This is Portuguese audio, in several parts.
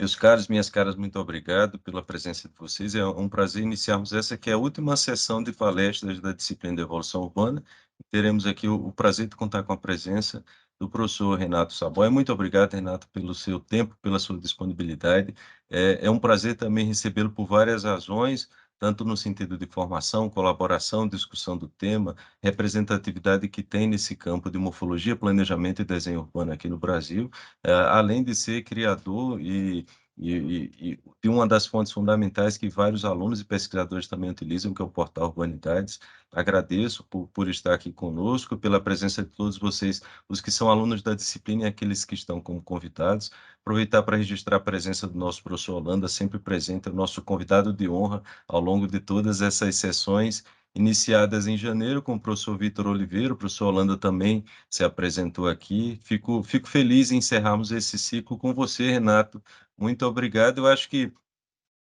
Meus caros, minhas caras, muito obrigado pela presença de vocês. É um prazer iniciarmos essa que é a última sessão de palestras da disciplina de evolução urbana. Teremos aqui o prazer de contar com a presença do professor Renato Saboia. Muito obrigado, Renato, pelo seu tempo, pela sua disponibilidade. É um prazer também recebê-lo por várias razões, tanto no sentido de formação, colaboração, discussão do tema, representatividade que tem nesse campo de morfologia, planejamento e desenho urbano aqui no Brasil, além de ser criador e de uma das fontes fundamentais que vários alunos e pesquisadores também utilizam, que é o portal Urbanidades. Agradeço por estar aqui conosco, pela presença de todos vocês, os que são alunos da disciplina e aqueles que estão como convidados. Aproveitar para registrar a presença do nosso professor Holanda, sempre presente, o nosso convidado de honra ao longo de todas essas sessões, iniciadas em janeiro com o professor Vitor Oliveira. O professor Holanda também se apresentou aqui. Fico feliz em encerrarmos esse ciclo com você, Renato. Muito obrigado. Eu acho que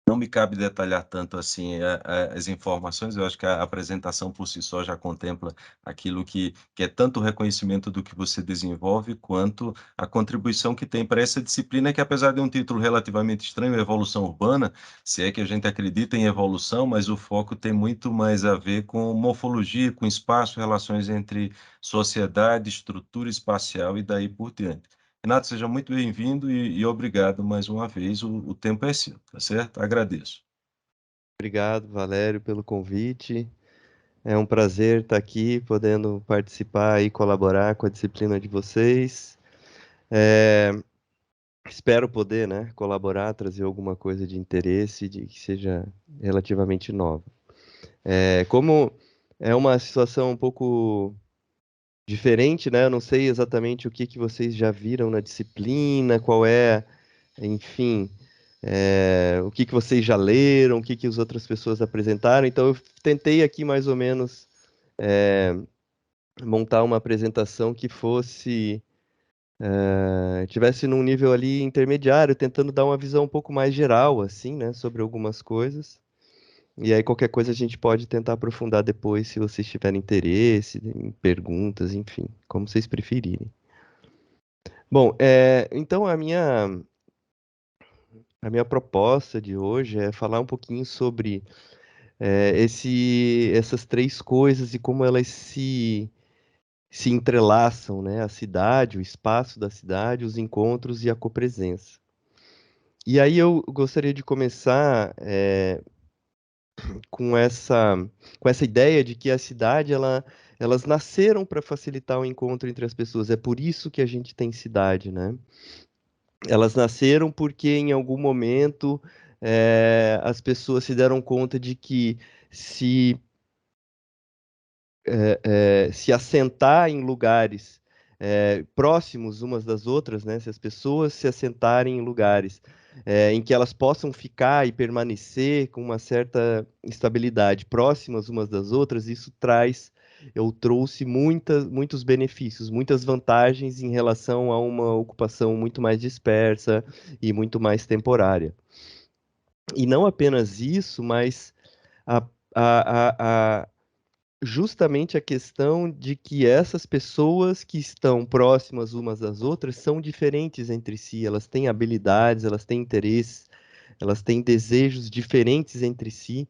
não me cabe detalhar tanto assim as informações. Eu acho que a apresentação por si só já contempla aquilo que é tanto o reconhecimento do que você desenvolve, quanto a contribuição que tem para essa disciplina, que apesar de um título relativamente estranho, Evolução Urbana, se é que a gente acredita em evolução, mas o foco tem muito mais a ver com morfologia, com espaço, relações entre sociedade, estrutura espacial e daí por diante. Renato, seja muito bem-vindo e obrigado mais uma vez. O tempo é seu, tá certo? Agradeço. Obrigado, Valério, pelo convite. É um prazer estar aqui, podendo participar e colaborar com a disciplina de vocês. É, Espero poder, né, colaborar, trazer alguma coisa de interesse, de que seja relativamente nova. Como é uma situação um pouco diferente, né? Eu não sei exatamente o que vocês já viram na disciplina, qual é, enfim, o que vocês já leram, o que as outras pessoas apresentaram. Então, eu tentei aqui mais ou menos montar uma apresentação que fosse tivesse num nível ali intermediário, tentando dar uma visão um pouco mais geral, assim, né, sobre algumas coisas. E aí qualquer coisa a gente pode tentar aprofundar depois, se vocês tiverem interesse, em perguntas, enfim, como vocês preferirem. Bom, então a minha proposta de hoje é falar um pouquinho sobre essas três coisas e como elas se entrelaçam, né? A cidade, o espaço da cidade, os encontros e a copresença. E aí eu gostaria de começar com essa ideia de que a cidade, elas nasceram para facilitar o encontro entre as pessoas. É por isso que a gente tem cidade, né? Elas nasceram porque em algum momento as pessoas se deram conta de que se se assentar em lugares próximos umas das outras, né? Se as pessoas se assentarem em lugares em que elas possam ficar e permanecer com uma certa estabilidade próximas umas das outras, isso trouxe muitos benefícios, muitas vantagens em relação a uma ocupação muito mais dispersa e muito mais temporária. E não apenas isso, mas a, a, justamente a questão de que essas pessoas que estão próximas umas das outras são diferentes entre si, elas têm habilidades, elas têm interesses, elas têm desejos diferentes entre si,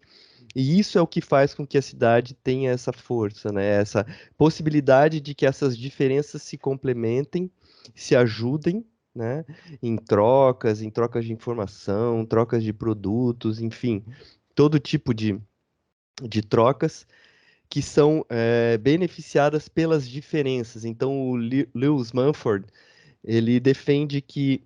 e isso é o que faz com que a cidade tenha essa força, né? Essa possibilidade de que essas diferenças se complementem, se ajudem, né? Em trocas de informação, trocas de produtos, enfim, todo tipo de trocas que são beneficiadas pelas diferenças. Então, o Lewis Mumford, ele defende que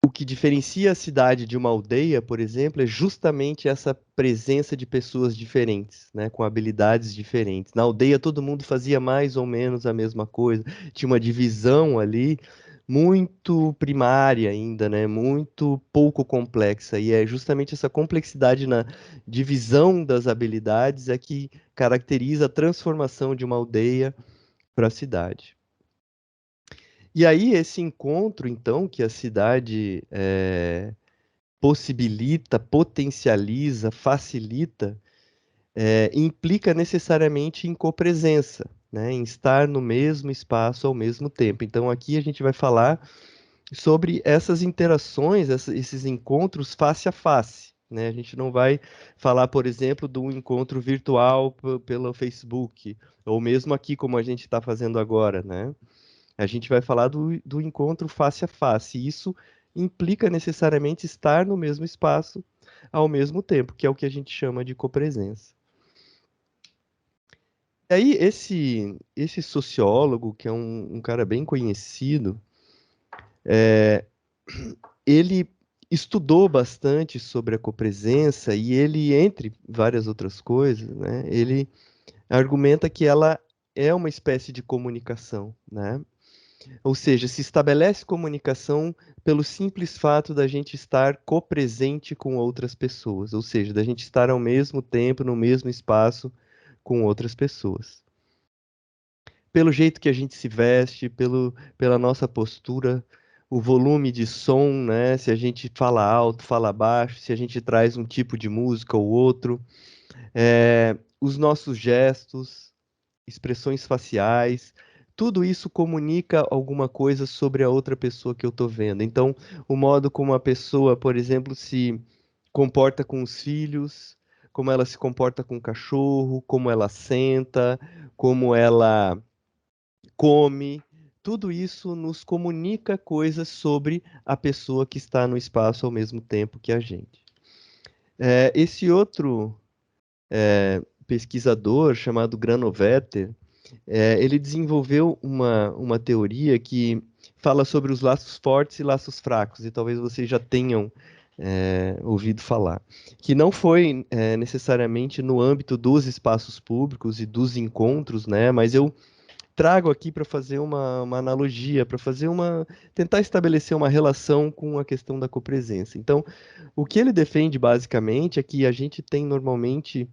o que diferencia a cidade de uma aldeia, por exemplo, é justamente essa presença de pessoas diferentes, né, com habilidades diferentes. Na aldeia, todo mundo fazia mais ou menos a mesma coisa, tinha uma divisão ali muito primária ainda, né, muito pouco complexa. E é justamente essa complexidade na divisão das habilidades é que caracteriza a transformação de uma aldeia para a cidade. E aí, esse encontro, então, que a cidade possibilita, potencializa, facilita, implica necessariamente em copresença, né? Em estar no mesmo espaço ao mesmo tempo. Então, aqui a gente vai falar sobre essas interações, esses encontros face a face, né? A gente não vai falar, por exemplo, de um encontro virtual pelo Facebook, ou mesmo aqui, como a gente está fazendo agora, né? A gente vai falar do encontro face a face. E isso implica necessariamente estar no mesmo espaço ao mesmo tempo, que é o que a gente chama de copresença. E aí, esse sociólogo, que é um cara bem conhecido, ele estudou bastante sobre a copresença e ele, entre várias outras coisas, né, ele argumenta que ela é uma espécie de comunicação, né? Ou seja, se estabelece comunicação pelo simples fato da gente estar copresente com outras pessoas, ou seja, da gente estar ao mesmo tempo, no mesmo espaço com outras pessoas. Pelo jeito que a gente se veste, pela nossa postura, o volume de som, né? Se a gente fala alto, fala baixo, se a gente traz um tipo de música ou outro, os nossos gestos, expressões faciais, tudo isso comunica alguma coisa sobre a outra pessoa que eu estou vendo. Então, o modo como a pessoa, por exemplo, se comporta com os filhos, como ela se comporta com o cachorro, como ela senta, como ela come, tudo isso nos comunica coisas sobre a pessoa que está no espaço ao mesmo tempo que a gente. Esse outro pesquisador chamado Granovetter, ele desenvolveu uma teoria que fala sobre os laços fortes e laços fracos, e talvez vocês já tenham ouvido falar, que não foi necessariamente no âmbito dos espaços públicos e dos encontros, né, mas eu trago aqui para fazer uma analogia, para fazer tentar estabelecer uma relação com a questão da copresença. Então, o que ele defende basicamente é que a gente tem normalmente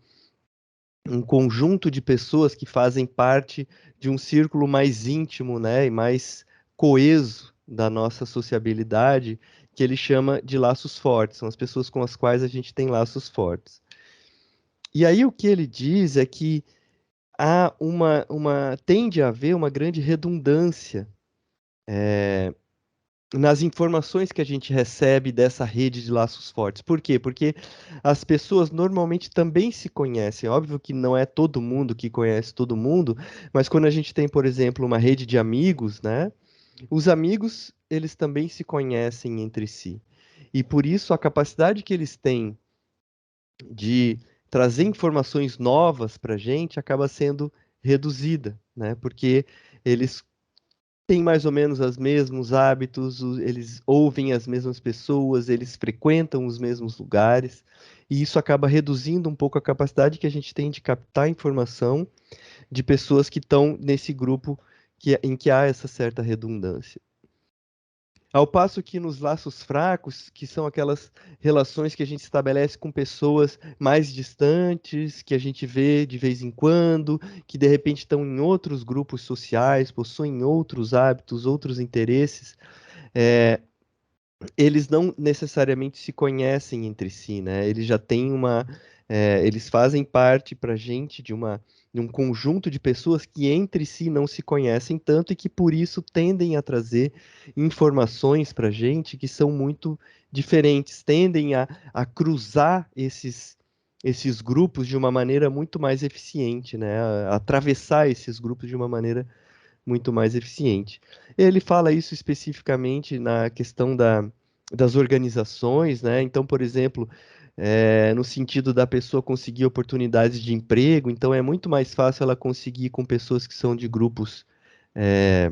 um conjunto de pessoas que fazem parte de um círculo mais íntimo, né, e mais coeso da nossa sociabilidade, que ele chama de laços fortes, são as pessoas com as quais a gente tem laços fortes. E aí o que ele diz é que tende a haver uma grande redundância nas informações que a gente recebe dessa rede de laços fortes. Por quê? Porque as pessoas normalmente também se conhecem. Óbvio que não é todo mundo que conhece todo mundo, mas quando a gente tem, por exemplo, uma rede de amigos, né? Os amigos, eles também se conhecem entre si. E por isso a capacidade que eles têm de trazer informações novas para a gente acaba sendo reduzida, né? Porque eles têm mais ou menos os mesmos hábitos, eles ouvem as mesmas pessoas, eles frequentam os mesmos lugares, e isso acaba reduzindo um pouco a capacidade que a gente tem de captar informação de pessoas que estão nesse grupo em que há essa certa redundância. Ao passo que nos laços fracos, que são aquelas relações que a gente estabelece com pessoas mais distantes, que a gente vê de vez em quando, que de repente estão em outros grupos sociais, possuem outros hábitos, outros interesses, é, eles não necessariamente se conhecem entre si, né? Eles já têm eles fazem parte para a gente de um conjunto de pessoas que entre si não se conhecem tanto e que por isso tendem a trazer informações para a gente que são muito diferentes, tendem a cruzar esses grupos de uma maneira muito mais eficiente, né? A atravessar esses grupos de uma maneira muito mais eficiente. Ele fala isso especificamente na questão das organizações, né? Então, por exemplo, no sentido da pessoa conseguir oportunidades de emprego, então é muito mais fácil ela conseguir com pessoas que são de grupos é,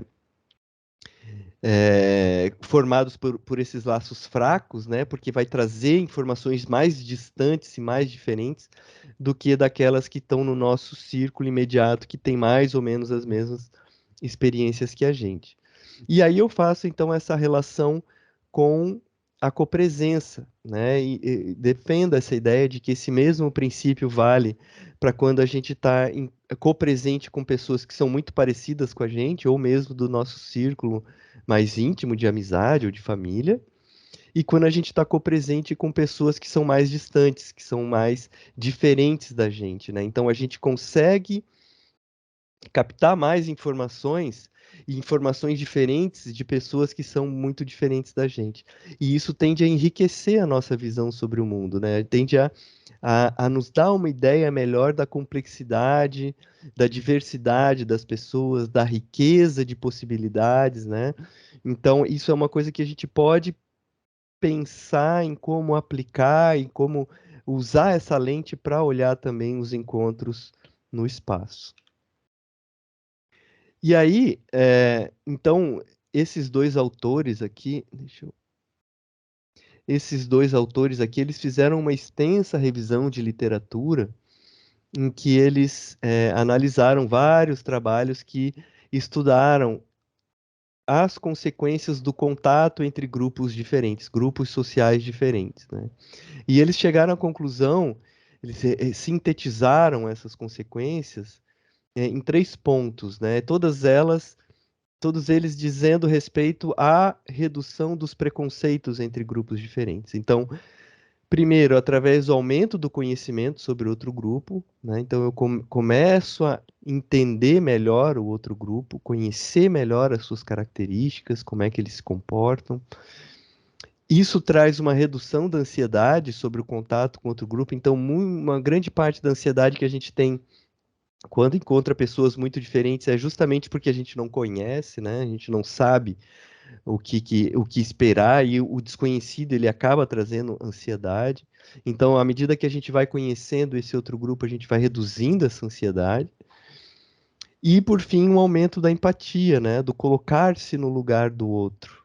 formados por esses laços fracos, né? Porque vai trazer informações mais distantes e mais diferentes do que daquelas que estão no nosso círculo imediato, que tem mais ou menos as mesmas experiências que a gente. E aí eu faço então essa relação com a copresença, né? E defendo essa ideia de que esse mesmo princípio vale para quando a gente está copresente com pessoas que são muito parecidas com a gente, ou mesmo do nosso círculo mais íntimo de amizade ou de família, e quando a gente está copresente com pessoas que são mais distantes, que são mais diferentes da gente, né? Então a gente consegue captar mais informações e informações diferentes de pessoas que são muito diferentes da gente. E isso tende a enriquecer a nossa visão sobre o mundo, né? Tende a nos dar uma ideia melhor da complexidade, da diversidade das pessoas, da riqueza de possibilidades, né? Então, isso é uma coisa que a gente pode pensar em como aplicar e como usar essa lente para olhar também os encontros no espaço. E aí, então, esses dois autores aqui, esses dois autores aqui, eles fizeram uma extensa revisão de literatura em que eles analisaram vários trabalhos que estudaram as consequências do contato entre grupos diferentes, grupos sociais diferentes, né? E eles chegaram à conclusão, eles sintetizaram essas consequências em 3 pontos, né? Todos eles dizendo respeito à redução dos preconceitos entre grupos diferentes. Então, primeiro, através do aumento do conhecimento sobre outro grupo, né? Então, eu começo a entender melhor o outro grupo, conhecer melhor as suas características, como é que eles se comportam. Isso traz uma redução da ansiedade sobre o contato com outro grupo. Então, uma grande parte da ansiedade que a gente tem quando encontra pessoas muito diferentes é justamente porque a gente não conhece, né? A gente não sabe o que esperar e o desconhecido ele acaba trazendo ansiedade. Então, à medida que a gente vai conhecendo esse outro grupo, a gente vai reduzindo essa ansiedade. E, por fim, um aumento da empatia, né? Do colocar-se no lugar do outro.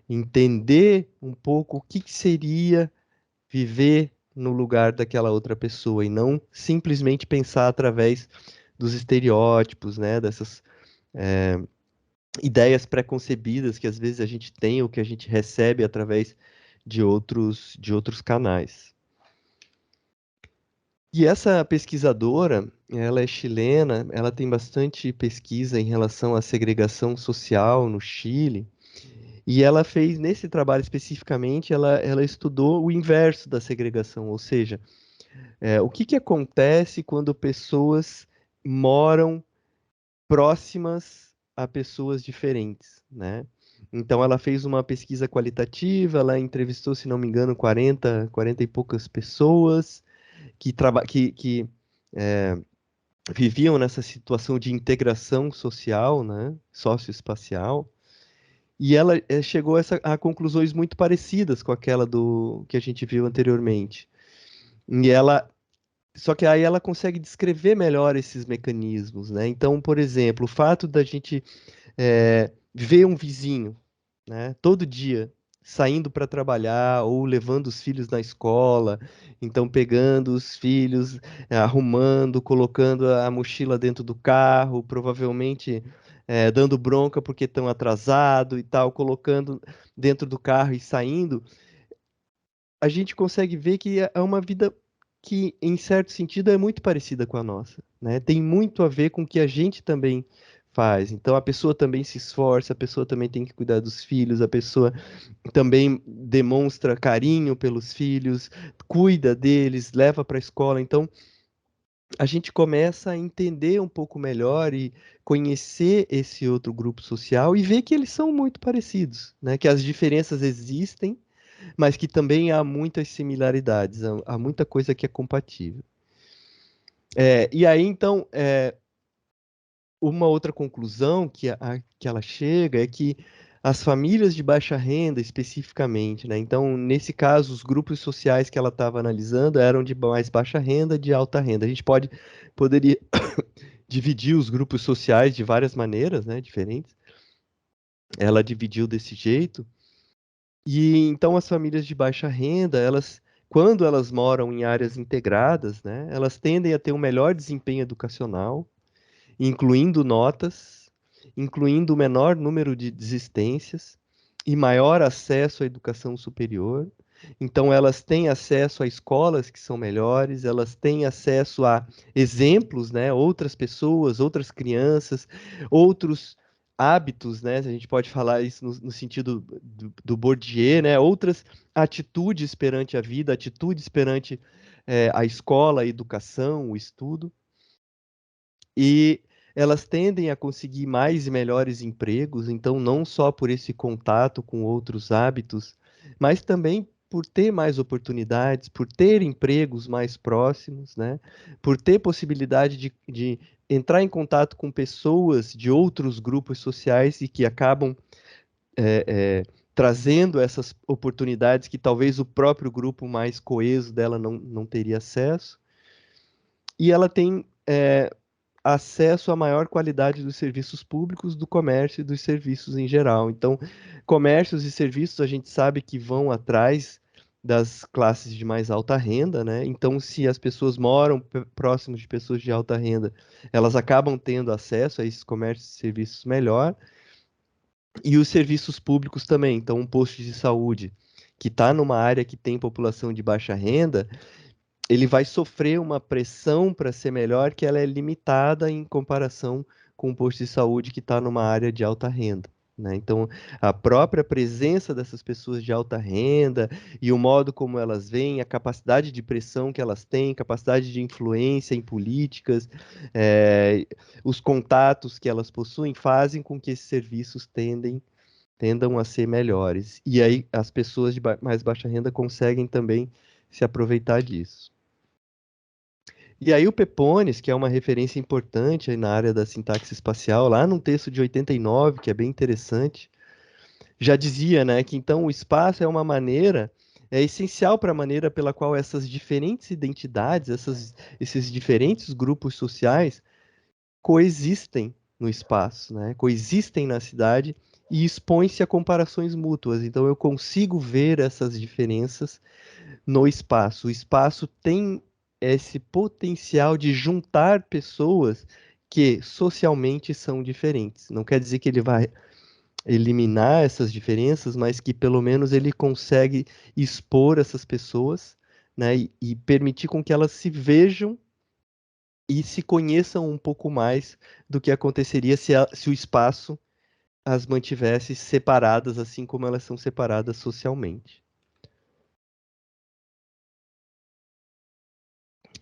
Entender um pouco o que que seria viver no lugar daquela outra pessoa e não simplesmente pensar através dos estereótipos, né? Dessas ideias pré-concebidas que às vezes a gente tem ou que a gente recebe através de outros canais. E essa pesquisadora, ela é chilena, ela tem bastante pesquisa em relação à segregação social no Chile, e ela fez, nesse trabalho especificamente, ela estudou o inverso da segregação, ou seja, o que que acontece quando pessoas moram próximas a pessoas diferentes, né? Então ela fez uma pesquisa qualitativa, ela entrevistou, se não me engano, 40 e poucas pessoas que viviam nessa situação de integração social, né? Socioespacial. E ela chegou a conclusões muito parecidas com aquela do que a gente viu anteriormente. E ela Só que aí ela consegue descrever melhor esses mecanismos, né? Então, por exemplo, o fato da gente ver um vizinho, né, todo dia saindo para trabalhar ou levando os filhos na escola, então pegando os filhos, arrumando, colocando a mochila dentro do carro, provavelmente dando bronca porque estão atrasado e tal, colocando dentro do carro e saindo, a gente consegue ver que é uma vida que, em certo sentido, é muito parecida com a nossa, né? Tem muito a ver com o que a gente também faz. Então, a pessoa também se esforça, a pessoa também tem que cuidar dos filhos, a pessoa também demonstra carinho pelos filhos, cuida deles, leva para a escola. Então, a gente começa a entender um pouco melhor e conhecer esse outro grupo social e ver que eles são muito parecidos, né? Que as diferenças existem, mas que também há muitas similaridades, há muita coisa que é compatível. E aí, então, uma outra conclusão que ela chega é que as famílias de baixa renda, especificamente, né? Então, nesse caso, os grupos sociais que ela estava analisando eram de mais baixa renda, de alta renda. A gente poderia dividir os grupos sociais de várias maneiras, né? Diferentes. Ela dividiu desse jeito. E então as famílias de baixa renda, quando elas moram em áreas integradas, né, elas tendem a ter um melhor desempenho educacional, incluindo notas, incluindo o menor número de desistências e maior acesso à educação superior. Então elas têm acesso a escolas que são melhores, elas têm acesso a exemplos, né, outras pessoas, outras crianças, outros hábitos, né? Se a gente pode falar isso no sentido do Bourdieu, né? Outras atitudes perante a vida, atitudes perante a escola, a educação, o estudo. E elas tendem a conseguir mais e melhores empregos, então não só por esse contato com outros hábitos, mas também por ter mais oportunidades, por ter empregos mais próximos, né? Por ter possibilidade de entrar em contato com pessoas de outros grupos sociais e que acabam é, é, trazendo essas oportunidades que talvez o próprio grupo mais coeso dela não teria acesso. E ela tem acesso à maior qualidade dos serviços públicos, do comércio e dos serviços em geral. Então, comércios e serviços a gente sabe que vão atrás das classes de mais alta renda, né? Então, se as pessoas moram próximos de pessoas de alta renda, elas acabam tendo acesso a esses comércios e serviços melhor. E os serviços públicos também. Então, um posto de saúde que está numa área que tem população de baixa renda, ele vai sofrer uma pressão para ser melhor, que ela é limitada em comparação com um posto de saúde que está numa área de alta renda, né? Então, a própria presença dessas pessoas de alta renda e o modo como elas veem, a capacidade de pressão que elas têm, capacidade de influência em políticas, eh, os contatos que elas possuem, fazem com que esses serviços tendam a ser melhores. E aí as pessoas de mais baixa renda conseguem também se aproveitar disso. E aí o Pepones, que é uma referência importante aí na área da sintaxe espacial, lá num texto de 89, que é bem interessante, já dizia, né, que então o espaço é essencial para a maneira pela qual essas diferentes identidades, esses diferentes grupos sociais coexistem no espaço, né, coexistem na cidade e expõem-se a comparações mútuas. Então eu consigo ver essas diferenças no espaço. O espaço tem esse potencial de juntar pessoas que socialmente são diferentes. Não quer dizer que ele vai eliminar essas diferenças, mas que pelo menos ele consegue expor essas pessoas, né, e permitir com que elas se vejam e se conheçam um pouco mais do que aconteceria se o espaço as mantivesse separadas, assim como elas são separadas socialmente.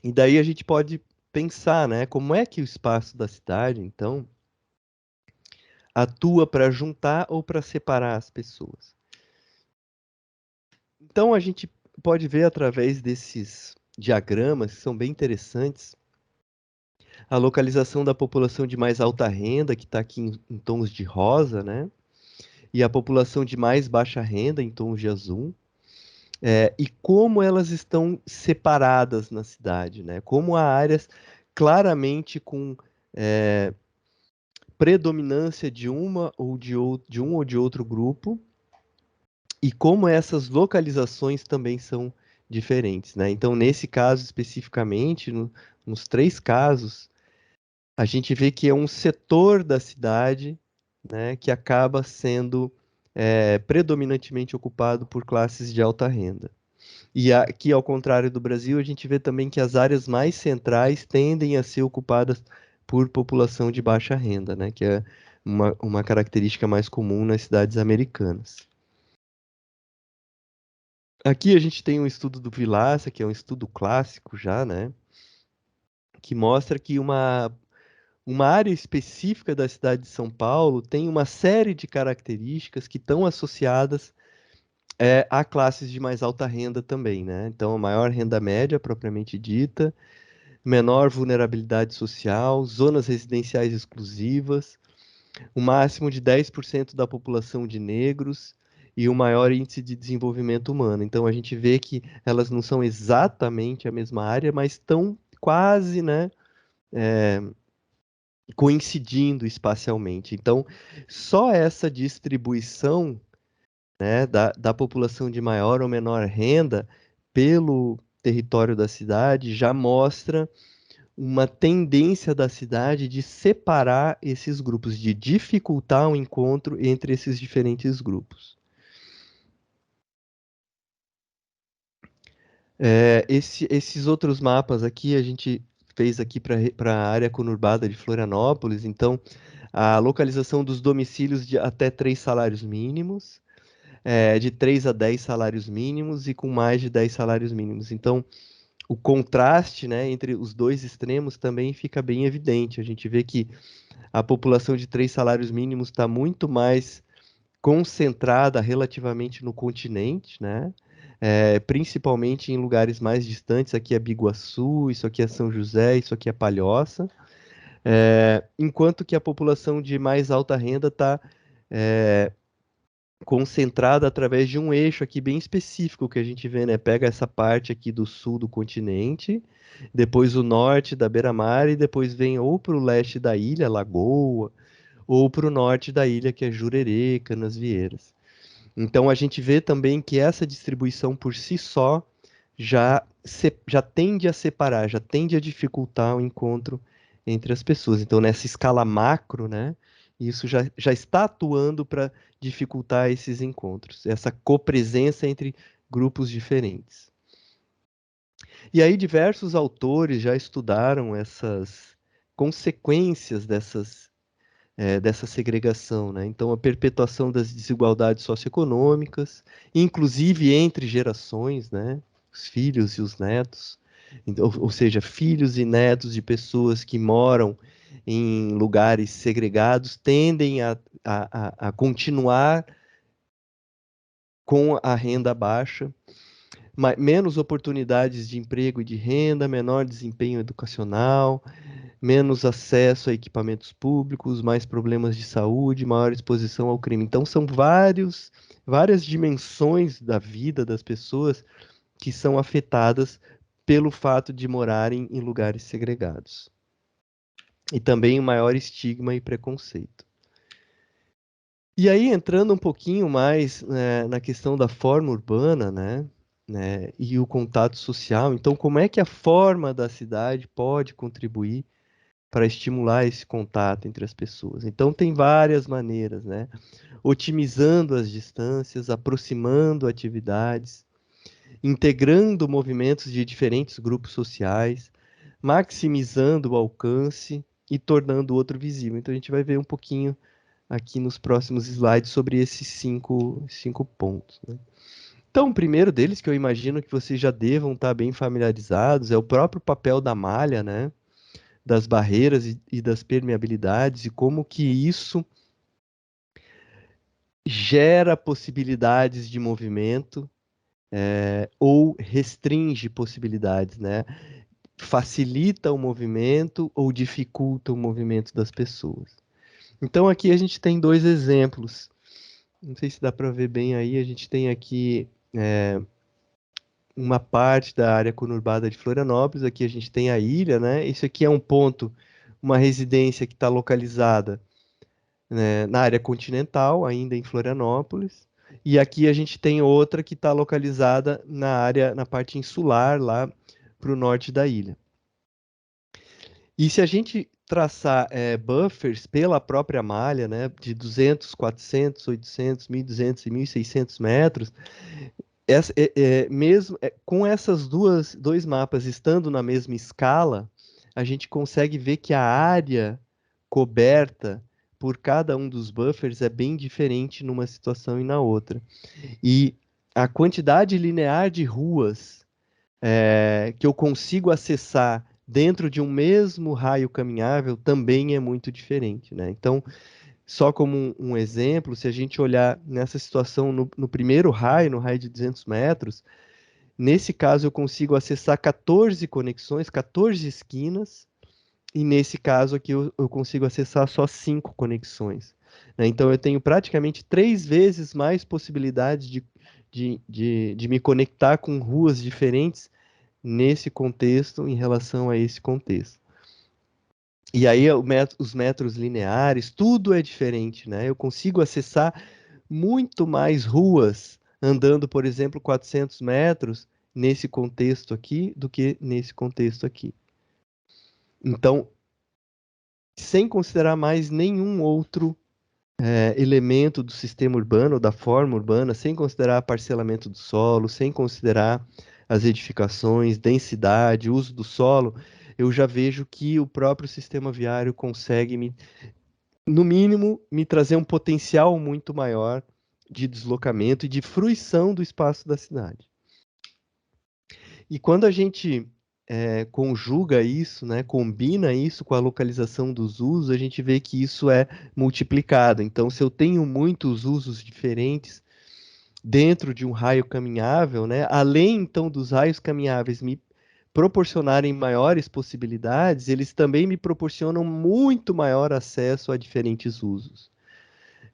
E daí a gente pode pensar, né, como é que o espaço da cidade, então, atua para juntar ou para separar as pessoas. Então a gente pode ver através desses diagramas, que são bem interessantes, a localização da população de mais alta renda, que está aqui em tons de rosa, né? E a população de mais baixa renda, em tons de azul. E como elas estão separadas na cidade, né? Como há áreas claramente com predominância de uma ou de um ou de outro grupo e como essas localizações também são diferentes, né? Então, nesse caso especificamente, nos três casos, a gente vê que é um setor da cidade, né, que acaba sendo predominantemente ocupado por classes de alta renda. E aqui, ao contrário do Brasil, a gente vê também que as áreas mais centrais tendem a ser ocupadas por população de baixa renda, né? Que é uma característica mais comum nas cidades americanas. Aqui a gente tem um estudo do Vilaça, que é um estudo clássico já, né? Que mostra que uma área específica da cidade de São Paulo tem uma série de características que estão associadas a classes de mais alta renda também, né? Então, a maior renda média, propriamente dita, menor vulnerabilidade social, zonas residenciais exclusivas, o máximo de 10% da população de negros e o maior índice de desenvolvimento humano. Então a gente vê que elas não são exatamente a mesma área, mas estão quase, né, coincidindo espacialmente. Então, só essa distribuição, né, da população de maior ou menor renda pelo território da cidade já mostra uma tendência da cidade de separar esses grupos, de dificultar o encontro entre esses diferentes grupos. Esses outros mapas aqui a gente fez aqui para a área conurbada de Florianópolis, então a localização dos domicílios de até 3 salários mínimos, de 3 a 10 salários mínimos e com mais de 10 salários mínimos. Então, o contraste, né, entre os dois extremos também fica bem evidente. A gente vê que a população de 3 salários mínimos está muito mais concentrada relativamente no continente, né? Principalmente em lugares mais distantes. Aqui é Biguaçu, isso aqui é São José, isso aqui é Palhoça. Enquanto que a população de mais alta renda está concentrada através de um eixo aqui bem específico que a gente vê, né? Pega essa parte aqui do sul do continente, depois o norte da beira-mar e depois vem ou para o leste da ilha, Lagoa, ou para o norte da ilha, que é Jurerê, Canasvieiras. Então a gente vê também que essa distribuição por si só já tende a separar, já tende a dificultar o encontro entre as pessoas. Então, nessa escala macro, né, isso já está atuando para dificultar esses encontros, essa copresença entre grupos diferentes. E aí, diversos autores já estudaram essas consequências dessa segregação, né? Então, a perpetuação das desigualdades socioeconômicas, inclusive entre gerações, né? Os filhos e os netos, então, ou seja, filhos e netos de pessoas que moram em lugares segregados tendem a continuar com a renda baixa, menos oportunidades de emprego e de renda, menor desempenho educacional, menos acesso a equipamentos públicos, mais problemas de saúde, maior exposição ao crime. Então, são várias dimensões da vida das pessoas que são afetadas pelo fato de morarem em lugares segregados. E também o maior estigma e preconceito. E aí, entrando um pouquinho mais, na questão da forma urbana, né, e o contato social, então, como é que a forma da cidade pode contribuir para estimular esse contato entre as pessoas? Então, tem várias maneiras, né? Otimizando as distâncias, aproximando atividades, integrando movimentos de diferentes grupos sociais, maximizando o alcance e tornando o outro visível. Então, a gente vai ver um pouquinho aqui nos próximos slides sobre esses cinco pontos, né? Então, o primeiro deles, que eu imagino que vocês já devam estar bem familiarizados, é o próprio papel da malha, né? Das barreiras e das permeabilidades e como que isso gera possibilidades de movimento ou restringe possibilidades, né? Facilita o movimento ou dificulta o movimento das pessoas. Então aqui a gente tem dois exemplos. Não sei se dá para ver bem aí. A gente tem aqui uma parte da área conurbada de Florianópolis. Aqui a gente tem a ilha, né? Isso aqui é um ponto, uma residência que está localizada, né, na área continental, ainda em Florianópolis. E aqui a gente tem outra que está localizada na parte insular, lá para o norte da ilha. E se a gente traçar buffers pela própria malha, né, de 200, 400, 800, 1.200 e 1.600 metros, mesmo com essas dois mapas estando na mesma escala, a gente consegue ver que a área coberta por cada um dos buffers é bem diferente numa situação e na outra. E a quantidade linear de ruas que eu consigo acessar dentro de um mesmo raio caminhável também é muito diferente, né? Então, só como um exemplo, se a gente olhar nessa situação no primeiro raio, no raio de 200 metros, nesse caso eu consigo acessar 14 conexões, 14 esquinas, e nesse caso aqui eu consigo acessar só 5 conexões, né? Então eu tenho praticamente 3 vezes mais possibilidades de me conectar com ruas diferentes nesse contexto em relação a esse contexto. E aí os metros lineares, tudo é diferente, né? Eu consigo acessar muito mais ruas andando, por exemplo, 400 metros nesse contexto aqui do que nesse contexto aqui. Então, sem considerar mais nenhum outro elemento do sistema urbano, da forma urbana, sem considerar parcelamento do solo, sem considerar as edificações, densidade, uso do solo, eu já vejo que o próprio sistema viário consegue, no mínimo, me trazer um potencial muito maior de deslocamento e de fruição do espaço da cidade. E quando a gente conjuga isso, né, combina isso com a localização dos usos, a gente vê que isso é multiplicado. Então, se eu tenho muitos usos diferentes dentro de um raio caminhável, né, além então dos raios caminháveis me proporcionarem maiores possibilidades, eles também me proporcionam muito maior acesso a diferentes usos.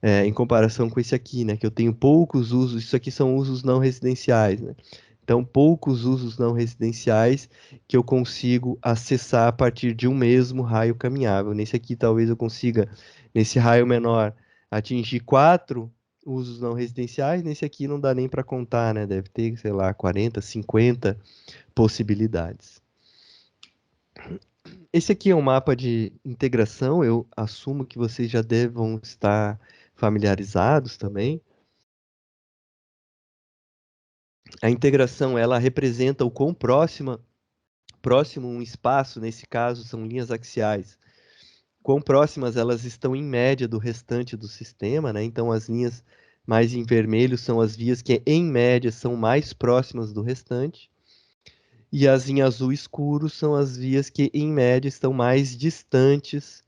Em comparação com esse aqui, né, que eu tenho poucos usos, isso aqui são usos não residenciais, né? Então, poucos usos não residenciais que eu consigo acessar a partir de um mesmo raio caminhável. Nesse aqui, talvez eu consiga, nesse raio menor, atingir 4 usos não residenciais. Nesse aqui não dá nem para contar, né? Deve ter, sei lá, 40, 50 possibilidades. Esse aqui é um mapa de integração. Eu assumo que vocês já devam estar familiarizados também. A integração, ela representa o quão próximo um espaço, nesse caso são linhas axiais, quão próximas elas estão em média do restante do sistema, né? Então as linhas mais em vermelho são as vias que em média são mais próximas do restante, e as em azul escuro são as vias que em média estão mais distantes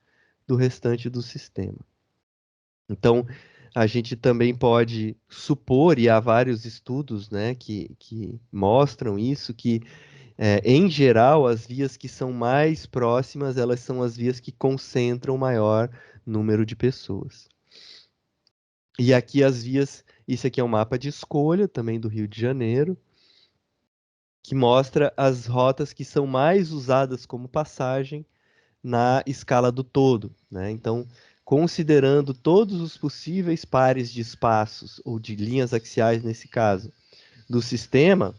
do restante do sistema. Então, a gente também pode supor, e há vários estudos, né, que mostram isso, que em geral, as vias que são mais próximas, elas são as vias que concentram maior número de pessoas. E aqui as vias, isso aqui é um mapa de escolha também do Rio de Janeiro, que mostra as rotas que são mais usadas como passagem na escala do todo, né? Então, considerando todos os possíveis pares de espaços, ou de linhas axiais nesse caso, do sistema,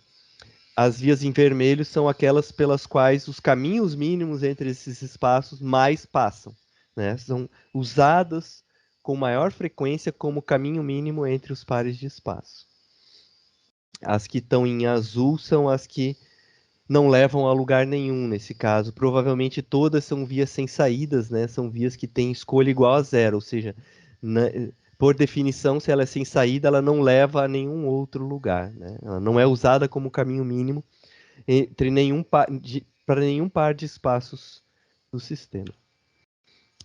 as vias em vermelho são aquelas pelas quais os caminhos mínimos entre esses espaços mais passam, né? São usadas com maior frequência como caminho mínimo entre os pares de espaço. As que estão em azul são as que não levam a lugar nenhum nesse caso. Provavelmente todas são vias sem saídas, né? São vias que têm escolha igual a zero, ou seja, por definição, se ela é sem saída, ela não leva a nenhum outro lugar, né? Ela não é usada como caminho mínimo para nenhum par de espaços do sistema.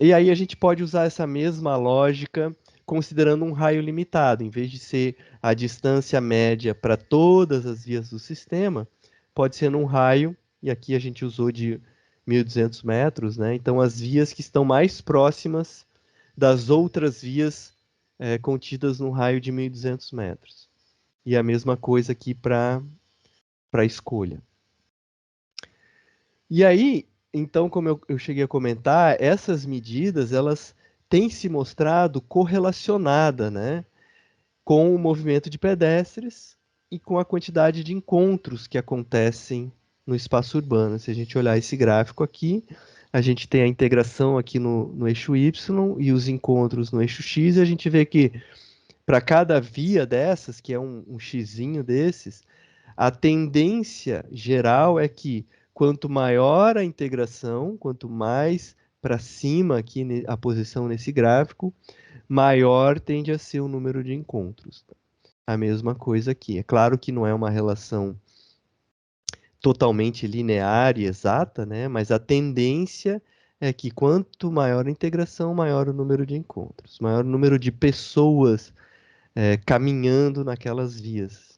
E aí a gente pode usar essa mesma lógica considerando um raio limitado. Em vez de ser a distância média para todas as vias do sistema, pode ser num raio, e aqui a gente usou de 1.200 metros, né? Então as vias que estão mais próximas das outras vias contidas num raio de 1.200 metros. E a mesma coisa aqui para a escolha. E aí, então, como eu cheguei a comentar, essas medidas, elas têm se mostrado correlacionadas, né, com o movimento de pedestres e com a quantidade de encontros que acontecem no espaço urbano. Se a gente olhar esse gráfico aqui, a gente tem a integração aqui no eixo Y e os encontros no eixo X, e a gente vê que para cada via dessas, que é um xizinho desses, a tendência geral é que quanto maior a integração, quanto mais para cima aqui a posição nesse gráfico, maior tende a ser o número de encontros. A mesma coisa aqui. É claro que não é uma relação totalmente linear e exata, né? Mas a tendência é que quanto maior a integração, maior o número de encontros, maior o número de pessoas caminhando naquelas vias.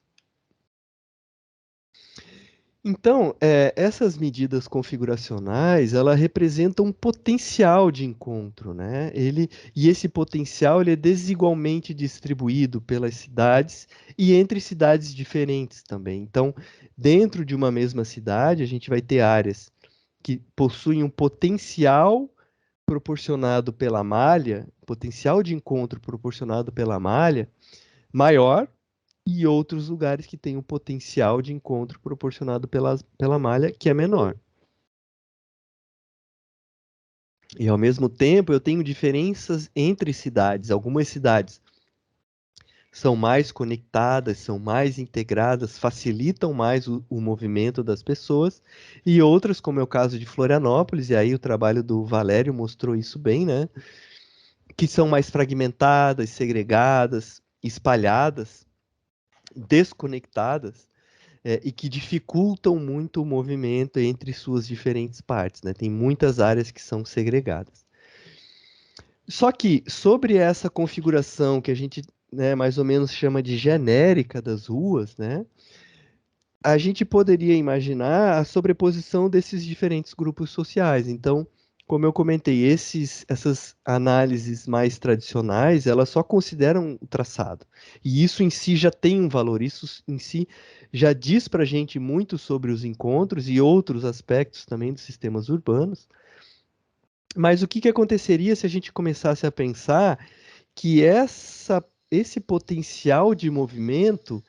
Então, essas medidas configuracionais, ela representam um potencial de encontro, né? E esse potencial ele é desigualmente distribuído pelas cidades e entre cidades diferentes também. Então, dentro de uma mesma cidade, a gente vai ter áreas que possuem um potencial proporcionado pela malha, potencial de encontro proporcionado pela malha, maior, e outros lugares que têm um potencial de encontro proporcionado pela malha que é menor. E ao mesmo tempo eu tenho diferenças entre cidades. Algumas cidades são mais conectadas, são mais integradas, facilitam mais o movimento das pessoas, e outras, como é o caso de Florianópolis, e aí o trabalho do Valério mostrou isso bem, né? Que são mais fragmentadas, segregadas, espalhadas, desconectadas, e que dificultam muito o movimento entre suas diferentes partes, né? Tem muitas áreas que são segregadas. Só que sobre essa configuração que a gente, né, mais ou menos chama de genérica das ruas, né? A gente poderia imaginar a sobreposição desses diferentes grupos sociais. Então, como eu comentei, essas análises mais tradicionais, elas só consideram o traçado. E isso em si já tem um valor, isso em si já diz para a gente muito sobre os encontros e outros aspectos também dos sistemas urbanos. Mas o que que aconteceria se a gente começasse a pensar que esse potencial de movimento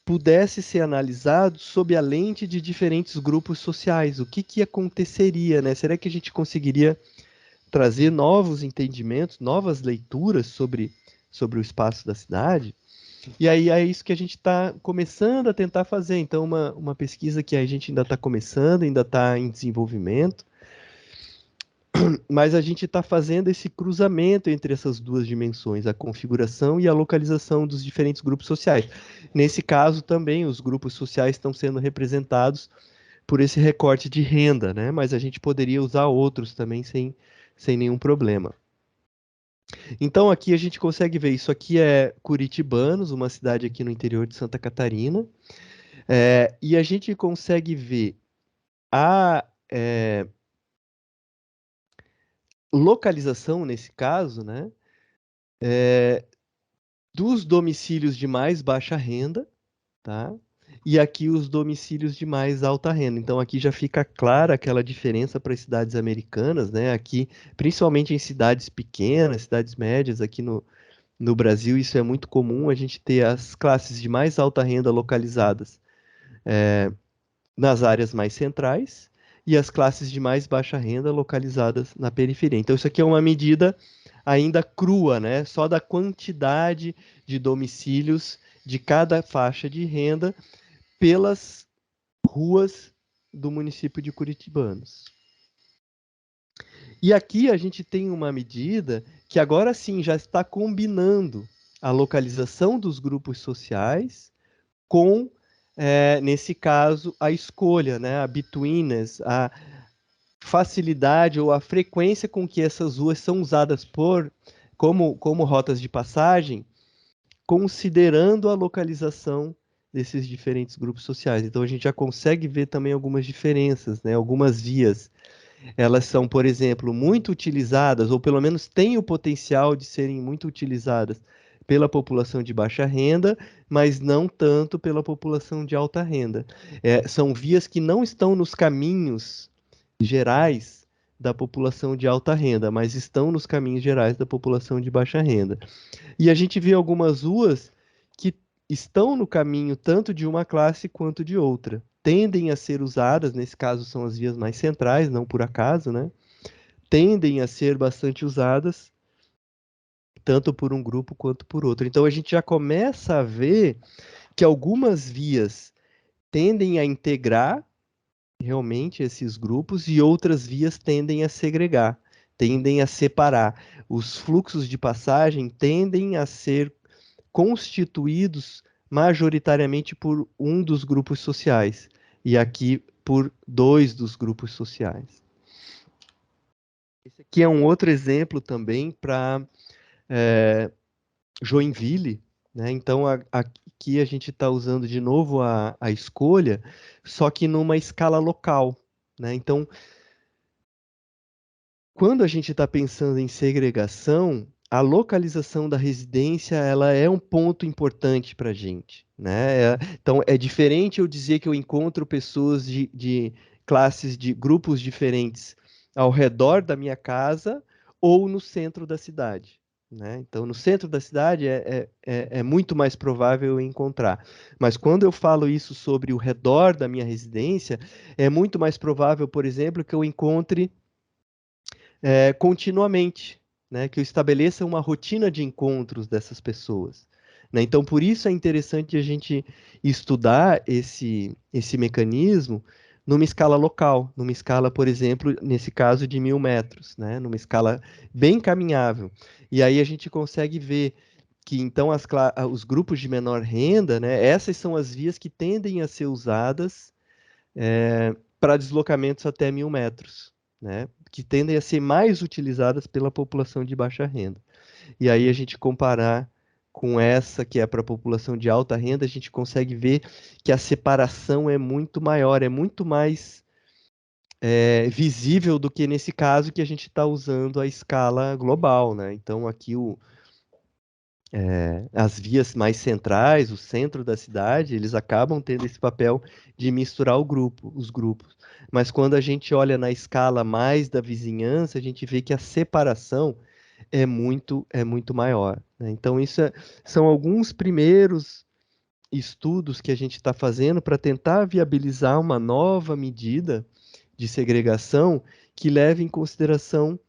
pudesse ser analisado sob a lente de diferentes grupos sociais? O que que aconteceria, né? Será que a gente conseguiria trazer novos entendimentos, novas leituras sobre o espaço da cidade? E aí é isso que a gente está começando a tentar fazer. Então, uma pesquisa que a gente ainda está começando, ainda está em desenvolvimento, mas a gente está fazendo esse cruzamento entre essas duas dimensões, a configuração e a localização dos diferentes grupos sociais. Nesse caso, também, os grupos sociais estão sendo representados por esse recorte de renda, né? Mas a gente poderia usar outros também sem nenhum problema. Então, aqui a gente consegue ver, isso aqui é Curitibanos, uma cidade aqui no interior de Santa Catarina, e a gente consegue ver a localização, nesse caso, né? Dos domicílios de mais baixa renda, tá? E aqui os domicílios de mais alta renda. Então aqui já fica clara aquela diferença para as cidades americanas, né? Aqui, principalmente em cidades pequenas, cidades médias, aqui no Brasil, isso é muito comum, a gente ter as classes de mais alta renda localizadas nas áreas mais centrais e as classes de mais baixa renda localizadas na periferia. Então isso aqui é uma medida ainda crua, né? Só da quantidade de domicílios de cada faixa de renda pelas ruas do município de Curitibanos. E aqui a gente tem uma medida que agora sim já está combinando a localização dos grupos sociais com, nesse caso, a escolha, né, a betweenness, a facilidade ou a frequência com que essas ruas são usadas como rotas de passagem, considerando a localização desses diferentes grupos sociais. Então a gente já consegue ver também algumas diferenças, né? Algumas vias, elas são, por exemplo, muito utilizadas, ou pelo menos têm o potencial de serem muito utilizadas pela população de baixa renda, mas não tanto pela população de alta renda. São vias que não estão nos caminhos gerais da população de alta renda, mas estão nos caminhos gerais da população de baixa renda. E a gente vê algumas ruas que estão no caminho tanto de uma classe quanto de outra. Tendem a ser usadas, nesse caso são as vias mais centrais, não por acaso, né? Tendem a ser bastante usadas, tanto por um grupo quanto por outro. Então a gente já começa a ver que algumas vias tendem a integrar realmente esses grupos e outras vias tendem a segregar, tendem a separar. Os fluxos de passagem tendem a ser constituídos majoritariamente por um dos grupos sociais, e aqui por dois dos grupos sociais. Esse aqui é um outro exemplo também para Joinville, né? Então, aqui a gente está usando de novo a escolha, só que numa escala local, né? Então, quando a gente está pensando em segregação, a localização da residência ela é um ponto importante para a gente, né? Então é diferente eu dizer que eu encontro pessoas de classes, de grupos diferentes ao redor da minha casa ou no centro da cidade, né? Então no centro da cidade é muito mais provável eu encontrar. Mas quando eu falo isso sobre o redor da minha residência, é muito mais provável, por exemplo, que eu encontre continuamente, né? Que eu estabeleça uma rotina de encontros dessas pessoas, né? Então, por isso é interessante a gente estudar esse mecanismo numa escala local, numa escala, por exemplo, nesse caso de 1.000 metros, né? Numa escala bem caminhável. E aí a gente consegue ver que então os grupos de menor renda, né, essas são as vias que tendem a ser usadas para deslocamentos até 1.000 metros, né, que tendem a ser mais utilizadas pela população de baixa renda. E aí a gente comparar com essa que é para a população de alta renda, a gente consegue ver que a separação é muito maior, é muito mais visível do que nesse caso que a gente está usando a escala global, né? Então aqui as vias mais centrais, o centro da cidade, eles acabam tendo esse papel de misturar os grupos. Mas quando a gente olha na escala mais da vizinhança, a gente vê que a separação é muito maior, né? Então, são alguns primeiros estudos que a gente está fazendo para tentar viabilizar uma nova medida de segregação que leve em consideração,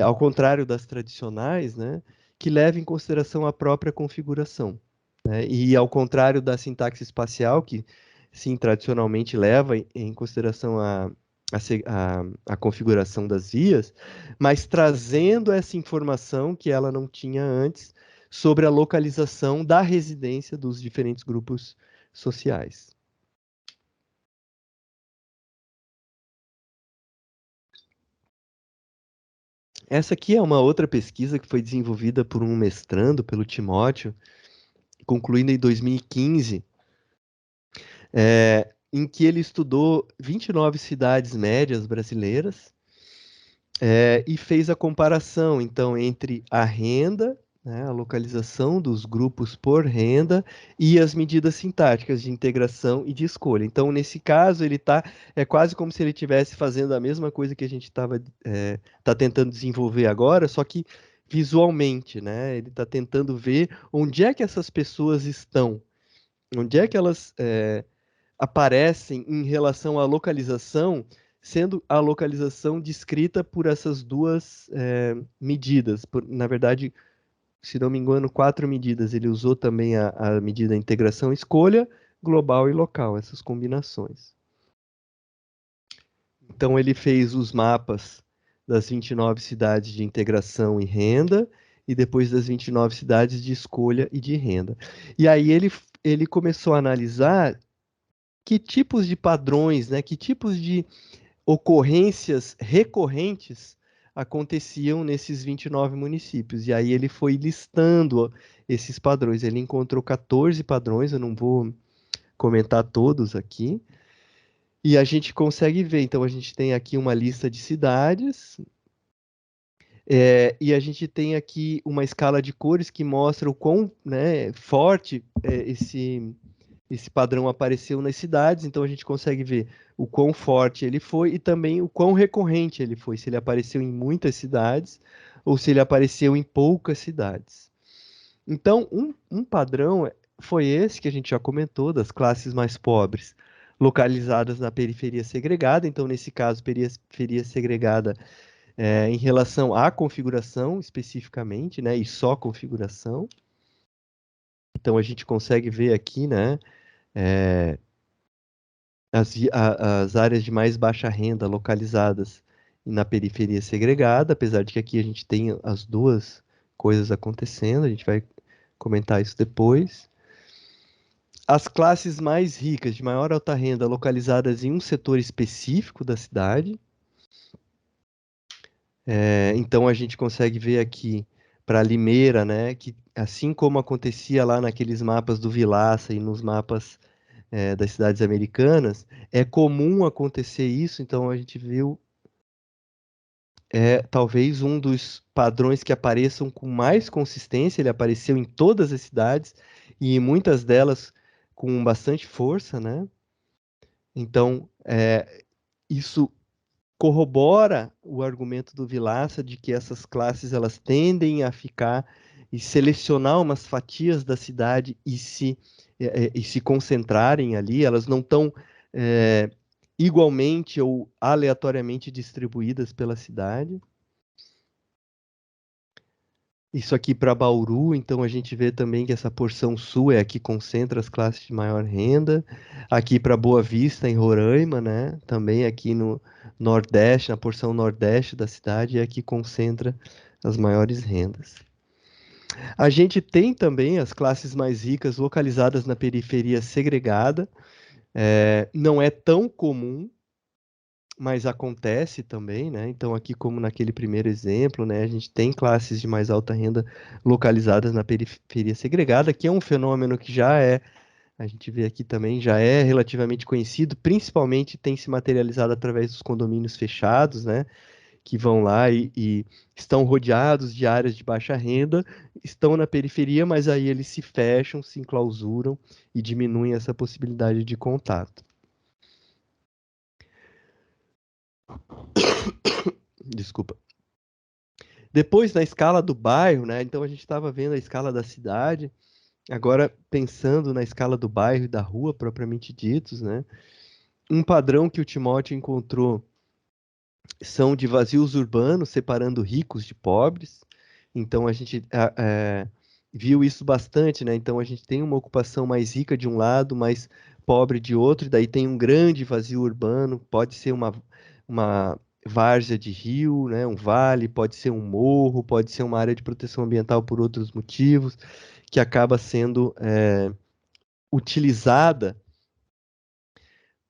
ao contrário das tradicionais, né, que leve em consideração a própria configuração, né? E ao contrário da sintaxe espacial, que sim, tradicionalmente leva em consideração a configuração das vias, mas trazendo essa informação que ela não tinha antes sobre a localização da residência dos diferentes grupos sociais. Essa aqui é uma outra pesquisa que foi desenvolvida por um mestrando, pelo Timóteo, concluindo em 2015, em que ele estudou 29 cidades médias brasileiras, e fez a comparação, então, entre a renda, né, a localização dos grupos por renda e as medidas sintáticas de integração e de escolha. Então, nesse caso, é quase como se ele estivesse fazendo a mesma coisa que a gente tá tentando desenvolver agora, só que visualmente, né? Ele está tentando ver onde é que essas pessoas estão, onde é que elas aparecem em relação à localização, sendo a localização descrita por essas duas medidas. Na verdade, se não me engano, 4 medidas. Ele usou também a medida integração escolha, global e local, essas combinações. Então, ele fez os mapas das 29 cidades de integração e renda, e depois das 29 cidades de escolha e de renda. E aí ele começou a analisar que tipos de padrões, né, que tipos de ocorrências recorrentes aconteciam nesses 29 municípios. E aí ele foi listando esses padrões. Ele encontrou 14 padrões, eu não vou comentar todos aqui. E a gente consegue ver, então a gente tem aqui uma lista de cidades, e a gente tem aqui uma escala de cores que mostra o quão, né, forte esse padrão apareceu nas cidades, então a gente consegue ver o quão forte ele foi e também o quão recorrente ele foi, se ele apareceu em muitas cidades ou se ele apareceu em poucas cidades. Então, um padrão foi esse que a gente já comentou, das classes mais pobres, localizadas na periferia segregada. Então, nesse caso, periferia segregada em relação à configuração especificamente, né, e só configuração. Então, a gente consegue ver aqui, né, as áreas de mais baixa renda localizadas na periferia segregada, apesar de que aqui a gente tem as duas coisas acontecendo, a gente vai comentar isso depois. As classes mais ricas, de maior alta renda, localizadas em um setor específico da cidade. Então a gente consegue ver aqui para Limeira, né, que assim como acontecia lá naqueles mapas do Vilaça e nos mapas das cidades americanas, é comum acontecer isso, então a gente viu talvez um dos padrões que apareçam com mais consistência, ele apareceu em todas as cidades e em muitas delas com bastante força, né? Então, isso corrobora o argumento do Vilaça de que essas classes elas tendem a ficar e selecionar umas fatias da cidade e se concentrarem ali, elas não estão igualmente ou aleatoriamente distribuídas pela cidade. Isso aqui para Bauru, então a gente vê também que essa porção sul é a que concentra as classes de maior renda. Aqui para Boa Vista, em Roraima, né? Também aqui no Nordeste, na porção Nordeste da cidade, é a que concentra as maiores rendas. A gente tem também as classes mais ricas localizadas na periferia segregada. Não é tão comum, mas acontece também, né? Então, aqui, como naquele primeiro exemplo, né, a gente tem classes de mais alta renda localizadas na periferia segregada, que é um fenômeno que a gente vê aqui também, já é relativamente conhecido, principalmente tem se materializado através dos condomínios fechados, né? Que vão lá e estão rodeados de áreas de baixa renda, estão na periferia, mas aí eles se fecham, se enclausuram e diminuem essa possibilidade de contato. Desculpa. Depois, na escala do bairro, né? Então a gente estava vendo a escala da cidade, agora pensando na escala do bairro e da rua propriamente ditos, né? Um padrão que o Timóteo encontrou são de vazios urbanos, separando ricos de pobres. Então a gente viu isso bastante, né? Então a gente tem uma ocupação mais rica de um lado, mais pobre de outro, e daí tem um grande vazio urbano, pode ser uma várzea de rio, né? Um vale, pode ser um morro, pode ser uma área de proteção ambiental por outros motivos, que acaba sendo utilizada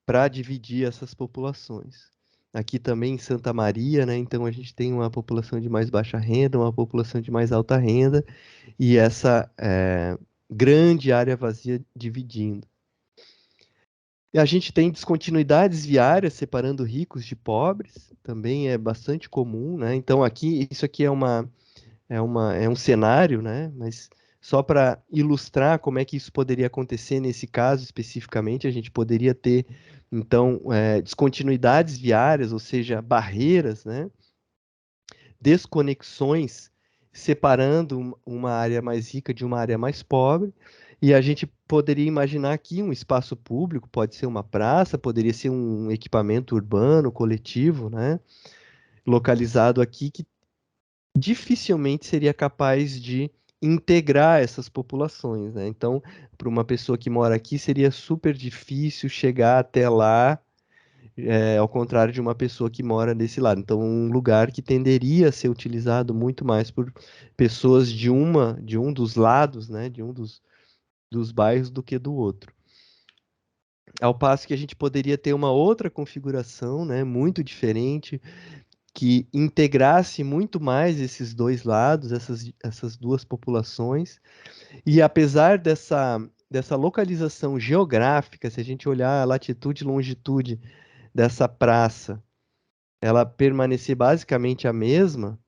para dividir essas populações. Aqui também em Santa Maria, né? Então a gente tem uma população de mais baixa renda, uma população de mais alta renda, e essa grande área vazia dividindo. E a gente tem descontinuidades viárias separando ricos de pobres, também é bastante comum, né? Então aqui, isso aqui é um cenário, né? Mas só para ilustrar como é que isso poderia acontecer nesse caso especificamente, a gente poderia ter, então, descontinuidades viárias, ou seja, barreiras, né? Desconexões, separando uma área mais rica de uma área mais pobre. E a gente poderia imaginar aqui um espaço público, pode ser uma praça, poderia ser um equipamento urbano, coletivo, né? Localizado aqui, que dificilmente seria capaz de integrar essas populações, né? Então, para uma pessoa que mora aqui, seria super difícil chegar até lá, ao contrário de uma pessoa que mora desse lado. Então, um lugar que tenderia a ser utilizado muito mais por pessoas de um dos lados, né? De um dos bairros do que do outro. Ao passo que a gente poderia ter uma outra configuração, né? Muito diferente, que integrasse muito mais esses dois lados, essas duas populações. E apesar dessa localização geográfica, se a gente olhar a latitude e longitude dessa praça, ela permanecer basicamente a mesma,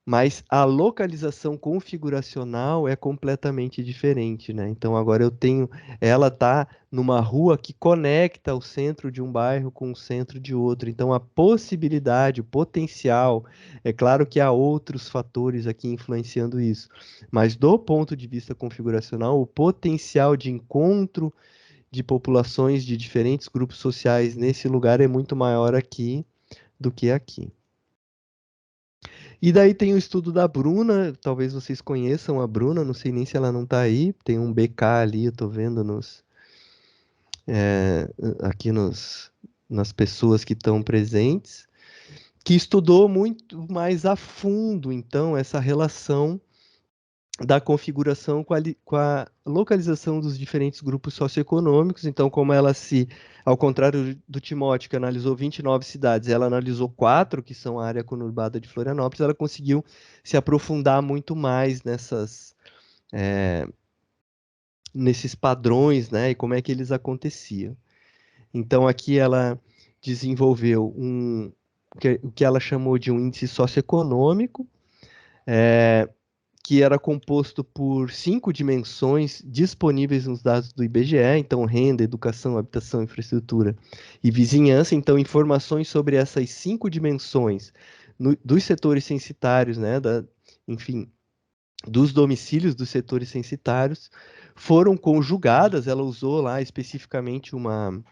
mas a localização configuracional é completamente diferente, né? Então agora ela tá numa rua que conecta o centro de um bairro com o centro de outro. Então a possibilidade, o potencial, é claro que há outros fatores aqui influenciando isso, mas do ponto de vista configuracional, o potencial de encontro de populações de diferentes grupos sociais nesse lugar é muito maior aqui do que aqui. E daí tem o estudo da Bruna, talvez vocês conheçam a Bruna, não sei nem se ela não está aí, tem um BK ali, eu tô vendo é, aqui nas pessoas que estão presentes, que estudou muito mais a fundo, então, essa relação da configuração com a localização dos diferentes grupos socioeconômicos. Então, como ao contrário do Timóteo, que analisou 29 cidades, ela analisou 4, que são a área conurbada de Florianópolis, ela conseguiu se aprofundar muito mais nesses padrões, né, e como é que eles aconteciam. Então, aqui ela desenvolveu o que ela chamou de um índice socioeconômico, que era composto por 5 dimensões disponíveis nos dados do IBGE, então renda, educação, habitação, infraestrutura e vizinhança. Então, informações sobre essas 5 dimensões dos setores censitários, né, enfim, dos domicílios dos setores censitários, foram conjugadas. Ela usou lá especificamente uma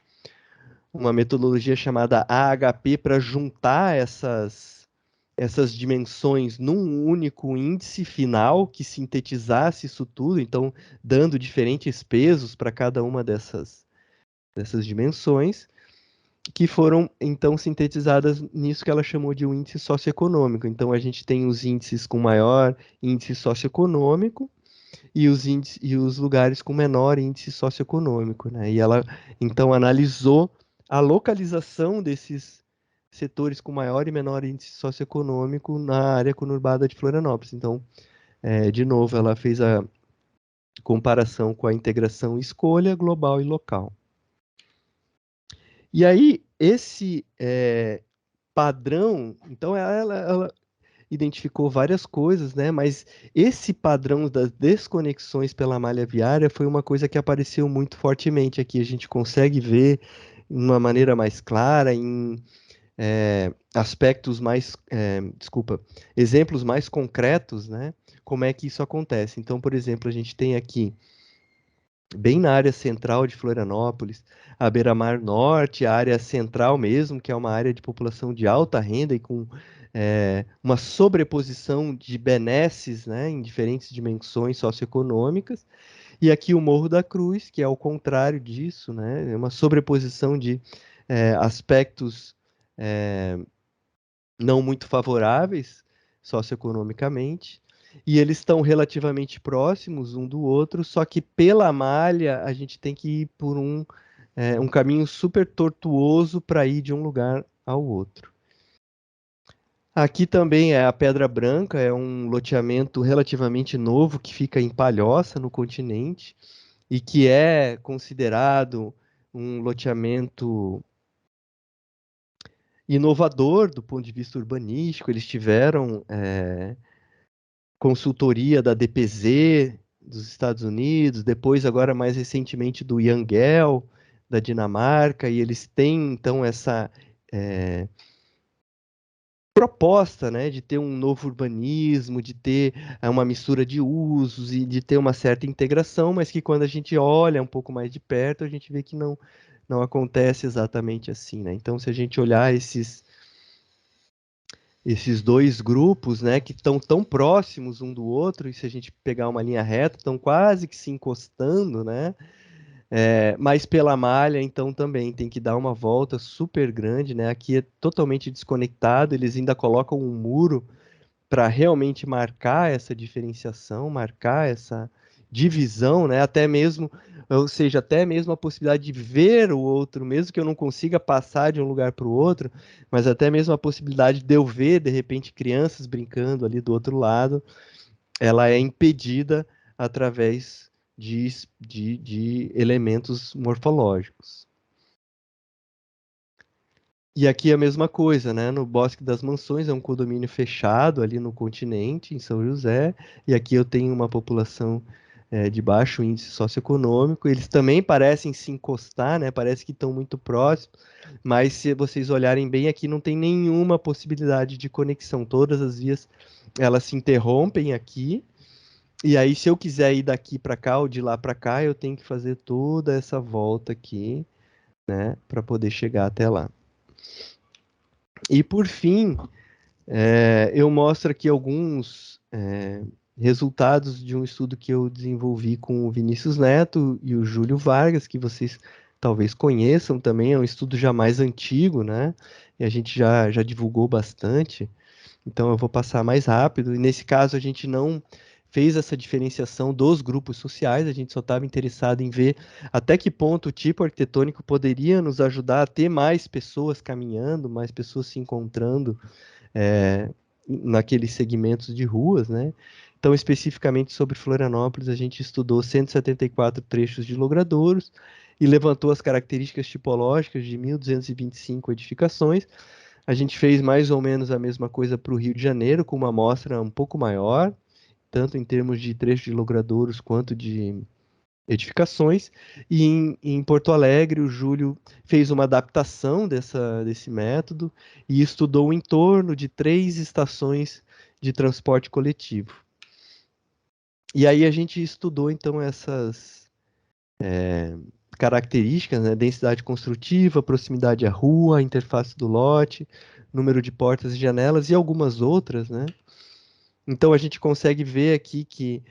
metodologia chamada AHP para juntar essas dimensões num único índice final que sintetizasse isso tudo, então dando diferentes pesos para cada uma dessas dimensões. que foram, então, sintetizadas nisso que ela chamou de um índice socioeconômico. Então, a gente tem os índices com maior índice socioeconômico e os lugares com menor índice socioeconômico, né? E ela, então, analisou a localização desses setores com maior e menor índice socioeconômico na área conurbada de Florianópolis. Então, de novo, ela fez a comparação com a integração escolha, global e local. E aí, esse padrão, então ela identificou várias coisas, né? Mas esse padrão das desconexões pela malha viária foi uma coisa que apareceu muito fortemente aqui. A gente consegue ver de uma maneira mais clara em aspectos mais, desculpa, exemplos mais concretos, né? Como é que isso acontece? Então, por exemplo, a gente tem aqui bem na área central de Florianópolis, a Beira-Mar Norte, a área central mesmo, que é uma área de população de alta renda e com uma sobreposição de benesses, né, em diferentes dimensões socioeconômicas, e aqui o Morro da Cruz, que é o contrário disso, né, é uma sobreposição de aspectos não muito favoráveis socioeconomicamente, e eles estão relativamente próximos um do outro, só que pela malha a gente tem que ir por um caminho super tortuoso para ir de um lugar ao outro. Aqui também é a Pedra Branca, é um loteamento relativamente novo que fica em Palhoça, no continente, e que é considerado um loteamento inovador do ponto de vista urbanístico. Eles tiveram consultoria da DPZ dos Estados Unidos, depois agora mais recentemente do Yangel da Dinamarca, e eles têm então essa proposta, né, de ter um novo urbanismo, de ter uma mistura de usos e de ter uma certa integração, mas que quando a gente olha um pouco mais de perto, a gente vê que não acontece exatamente assim, né? Então, se a gente olhar esses dois grupos, né, que estão tão próximos um do outro, e se a gente pegar uma linha reta, estão quase que se encostando, né? Mas pela malha, então também tem que dar uma volta super grande, né? Aqui é totalmente desconectado, eles ainda colocam um muro para realmente marcar essa diferenciação, marcar essa divisão, né? Até mesmo, ou seja, até mesmo a possibilidade de ver o outro, mesmo que eu não consiga passar de um lugar para o outro, mas até mesmo a possibilidade de eu ver, de repente, crianças brincando ali do outro lado, ela é impedida através de elementos morfológicos. E aqui a mesma coisa, né? No Bosque das Mansões é um condomínio fechado ali no continente, em São José, e aqui eu tenho uma população de baixo índice socioeconômico. Eles também parecem se encostar, né? Parece que estão muito próximos, mas se vocês olharem bem aqui, não tem nenhuma possibilidade de conexão. Todas as vias elas se interrompem aqui, e aí se eu quiser ir daqui para cá ou de lá para cá, eu tenho que fazer toda essa volta aqui, né? Para poder chegar até lá. E por fim, eu mostro aqui alguns resultados de um estudo que eu desenvolvi com o Vinícius Neto e o Júlio Vargas, que vocês talvez conheçam também, é um estudo já mais antigo, né? E a gente já divulgou bastante, então eu vou passar mais rápido. E nesse caso a gente não fez essa diferenciação dos grupos sociais, a gente só estava interessado em ver até que ponto o tipo arquitetônico poderia nos ajudar a ter mais pessoas caminhando, mais pessoas se encontrando é, naqueles segmentos de ruas, né? Então, especificamente sobre Florianópolis, a gente estudou 174 trechos de logradouros e levantou as características tipológicas de 1.225 edificações. A gente fez mais ou menos a mesma coisa para o Rio de Janeiro, com uma amostra um pouco maior, tanto em termos de trechos de logradouros quanto de edificações. E em Porto Alegre, o Júlio fez uma adaptação desse método e estudou o entorno de 3 estações de transporte coletivo. E aí a gente estudou, então, essas características, né? Densidade construtiva, proximidade à rua, interface do lote, número de portas e janelas e algumas outras, né? Então a gente consegue ver aqui que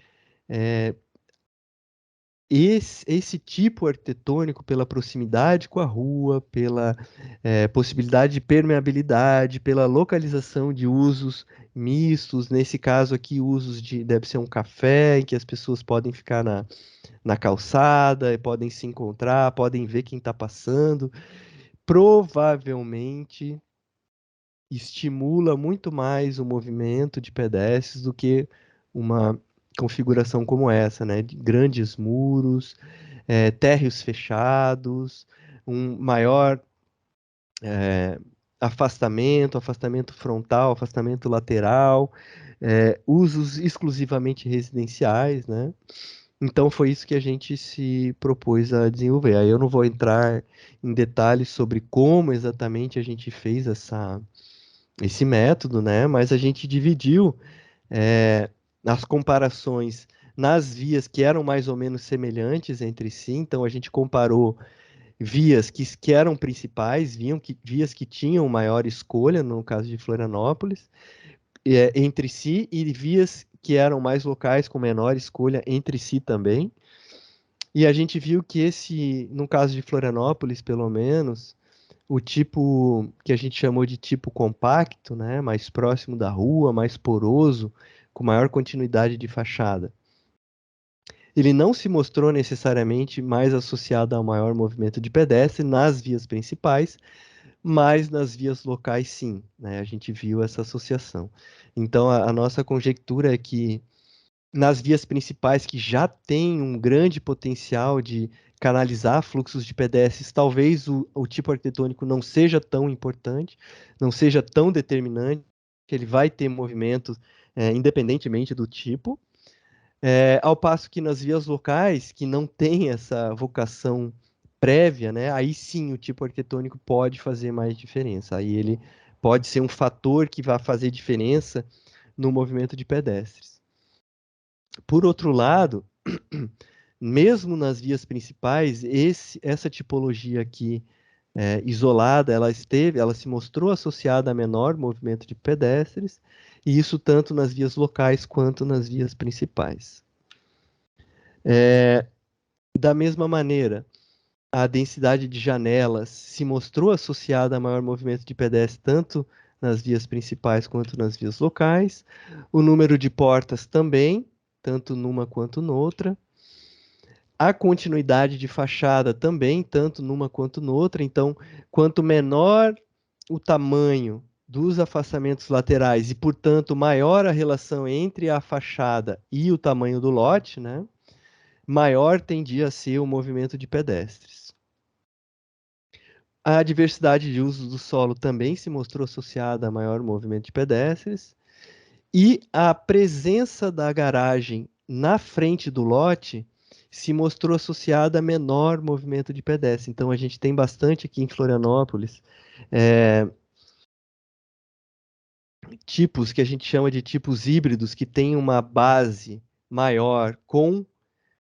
esse tipo arquitetônico, pela proximidade com a rua, pela possibilidade de permeabilidade, pela localização de usos mistos, nesse caso aqui, deve ser um café, em que as pessoas podem ficar na calçada, podem se encontrar, podem ver quem está passando, provavelmente estimula muito mais o movimento de pedestres do que uma configuração como essa, né? De grandes muros, térreos fechados, um maior afastamento frontal, afastamento lateral, usos exclusivamente residenciais, né? Então foi isso que a gente se propôs a desenvolver. Aí eu não vou entrar em detalhes sobre como exatamente a gente fez esse método, né? Mas a gente dividiu as comparações nas vias que eram mais ou menos semelhantes entre si. Então a gente comparou vias que eram principais, vias que tinham maior escolha, no caso de Florianópolis, entre si, e vias que eram mais locais, com menor escolha entre si também. E a gente viu que no caso de Florianópolis, pelo menos, o tipo que a gente chamou de tipo compacto, né, mais próximo da rua, mais poroso, com maior continuidade de fachada, ele não se mostrou necessariamente mais associado a maior movimento de pedestre nas vias principais, mas nas vias locais sim, né? A gente viu essa associação. Então a nossa conjectura é que nas vias principais que já tem um grande potencial de canalizar fluxos de pedestres, talvez o tipo arquitetônico não seja tão importante, não seja tão determinante, que ele vai ter movimento independentemente do tipo. Ao passo que nas vias locais, que não tem essa vocação prévia, né, aí sim o tipo arquitetônico pode fazer mais diferença. Aí ele pode ser um fator que vai fazer diferença no movimento de pedestres. Por outro lado, mesmo nas vias principais, essa tipologia aqui isolada, ela se mostrou associada a menor movimento de pedestres, e isso tanto nas vias locais quanto nas vias principais. Da mesma maneira, a densidade de janelas se mostrou associada a maior movimento de pedestres, tanto nas vias principais quanto nas vias locais. O número de portas também, tanto numa quanto noutra. A continuidade de fachada também, tanto numa quanto noutra. Então, quanto menor o tamanho dos afastamentos laterais e, portanto, maior a relação entre a fachada e o tamanho do lote, né, maior tendia a ser o movimento de pedestres. A diversidade de usos do solo também se mostrou associada a maior movimento de pedestres. E a presença da garagem na frente do lote se mostrou associada a menor movimento de pedestre. Então, a gente tem bastante aqui em Florianópolis tipos que a gente chama de tipos híbridos, que tem uma base maior com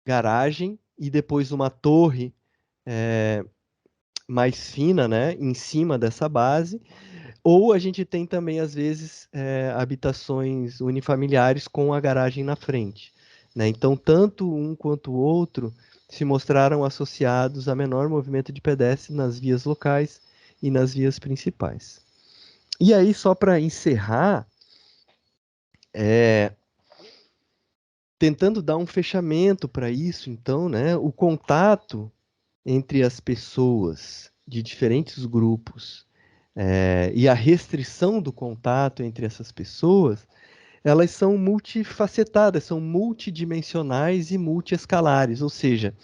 garagem e depois uma torre mais fina, né, em cima dessa base. Ou a gente tem também, às vezes, habitações unifamiliares com a garagem na frente, né? Então, tanto um quanto o outro se mostraram associados a menor movimento de pedestre nas vias locais e nas vias principais. E aí, só para encerrar, tentando dar um fechamento para isso, então, né? O contato entre as pessoas de diferentes grupos e a restrição do contato entre essas pessoas, elas são multifacetadas, são multidimensionais e multiescalares, ou seja,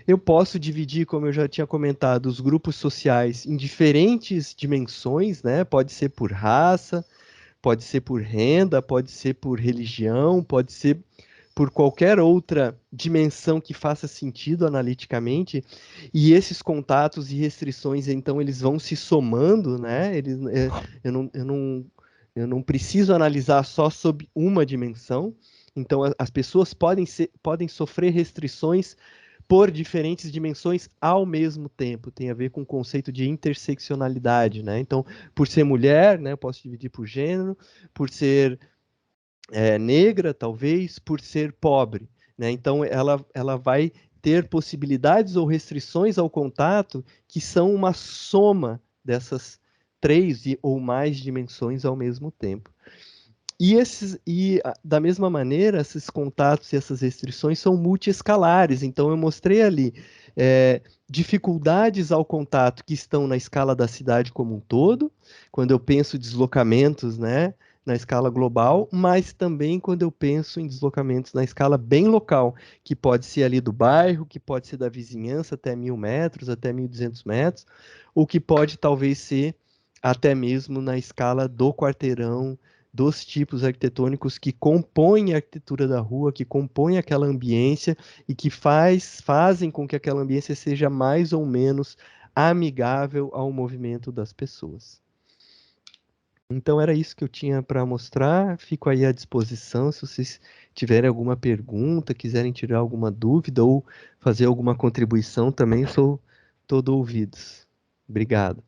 eu posso dividir, como eu já tinha comentado, os grupos sociais em diferentes dimensões, né? Pode ser por raça, pode ser por renda, pode ser por religião, pode ser por qualquer outra dimensão que faça sentido analiticamente, e esses contatos e restrições, então, eles vão se somando, né? Eu não preciso analisar só sob uma dimensão, então as pessoas podem sofrer restrições por diferentes dimensões ao mesmo tempo. Tem a ver com o conceito de interseccionalidade, né? Então, por ser mulher, né, eu posso dividir por gênero, por ser negra, talvez, por ser pobre, né? Então, ela vai ter possibilidades ou restrições ao contato que são uma soma dessas 3 ou mais dimensões ao mesmo tempo. Da mesma maneira, esses contatos e essas restrições são multiescalares. Então, eu mostrei ali dificuldades ao contato que estão na escala da cidade como um todo, quando eu penso deslocamentos, né, na escala global, mas também quando eu penso em deslocamentos na escala bem local, que pode ser ali do bairro, que pode ser da vizinhança até 1.000 metros, até 1.200 metros, ou que pode talvez ser até mesmo na escala do quarteirão, dos tipos arquitetônicos que compõem a arquitetura da rua, que compõem aquela ambiência e que fazem com que aquela ambiência seja mais ou menos amigável ao movimento das pessoas. Então era isso que eu tinha para mostrar. Fico aí à disposição se vocês tiverem alguma pergunta, quiserem tirar alguma dúvida ou fazer alguma contribuição também, sou todo ouvidos. Obrigado.